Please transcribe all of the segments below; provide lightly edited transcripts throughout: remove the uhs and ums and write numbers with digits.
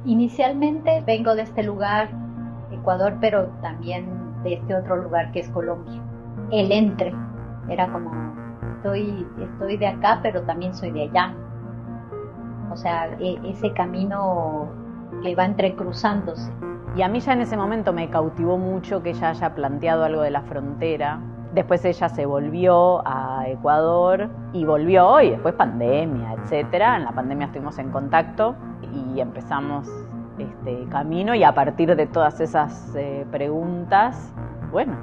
Inicialmente vengo de este lugar, Ecuador, pero también de este otro lugar que es Colombia. El entre era como, estoy de acá, pero también soy de allá. O sea, ese camino que va entrecruzándose. Y a mí ya en ese momento me cautivó mucho que ella haya planteado algo de la frontera. Después ella se volvió a Ecuador y volvió, y después pandemia, etcétera. En la pandemia estuvimos en contacto y empezamos este camino, y a partir de todas esas preguntas, bueno.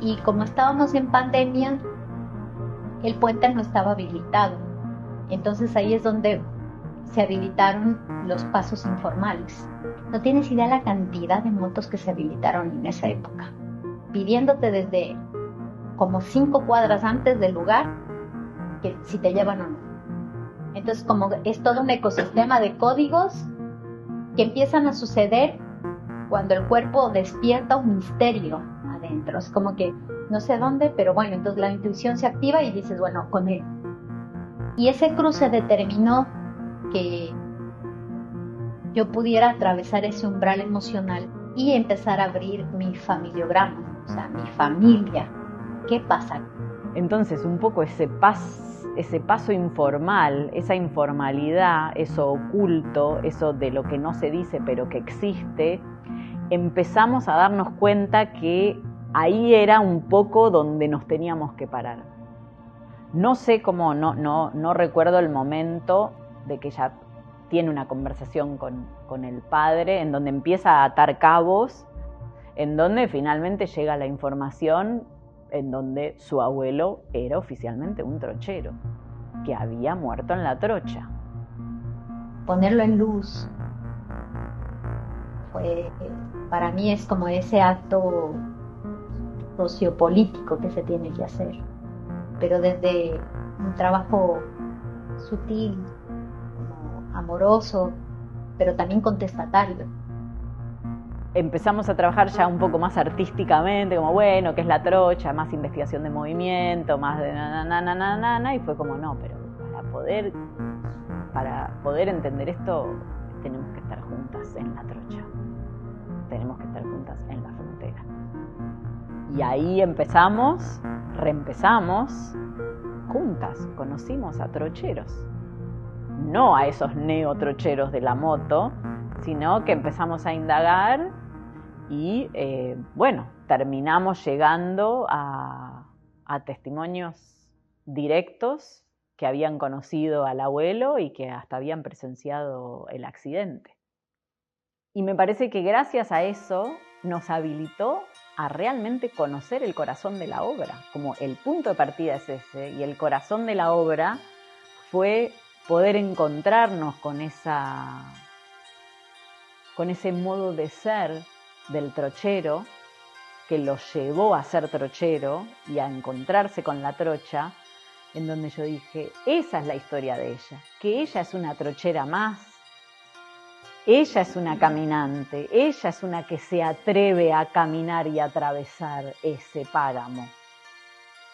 Y como estábamos en pandemia, el puente no estaba habilitado. Entonces ahí es donde se habilitaron los pasos informales. No tienes idea la cantidad de motos que se habilitaron en esa época, pidiéndote desde como 5 cuadras antes del lugar que si te llevan o no. Entonces como es todo un ecosistema de códigos que empiezan a suceder cuando el cuerpo despierta un misterio adentro. Es como que no sé dónde, pero bueno, entonces la intuición se activa y dices, bueno, con él. Y ese cruce determinó que yo pudiera atravesar ese umbral emocional y empezar a abrir mi familiograma, o sea, mi familia. ¿Qué pasa? Entonces, un poco ese paso informal, esa informalidad, eso oculto, eso de lo que no se dice pero que existe, empezamos a darnos cuenta que ahí era un poco donde nos teníamos que parar. No sé cómo, no recuerdo el momento de que ella tiene una conversación con el padre, en donde empieza a atar cabos, en donde finalmente llega la información, en donde su abuelo era oficialmente un trochero, que había muerto en la trocha. Ponerlo en luz fue, para mí es como ese acto sociopolítico que se tiene que hacer, pero desde un trabajo sutil, amoroso, pero también contestatario. Empezamos a trabajar ya un poco más artísticamente, como bueno, ¿qué es la trocha? Más investigación de movimiento, más de y fue como no, pero para poder entender esto tenemos que estar juntas en la trocha, tenemos que estar juntas en la frontera. Y ahí reempezamos juntas, conocimos a trocheros, no a esos neotrocheros de la moto, sino que empezamos a indagar y bueno, terminamos llegando a testimonios directos que habían conocido al abuelo y que hasta habían presenciado el accidente. Y me parece que gracias a eso nos habilitó a realmente conocer el corazón de la obra, como el punto de partida es ese, y el corazón de la obra fue poder encontrarnos con ese modo de ser del trochero que lo llevó a ser trochero y a encontrarse con la trocha, en donde yo dije, esa es la historia de ella, que ella es una trochera más, ella es una caminante, ella es una que se atreve a caminar y atravesar ese páramo.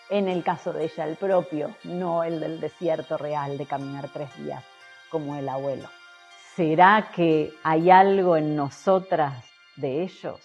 En el caso de ella el propio, no el del desierto real de caminar 3 días como el abuelo. ¿Será que hay algo en nosotras de ellos?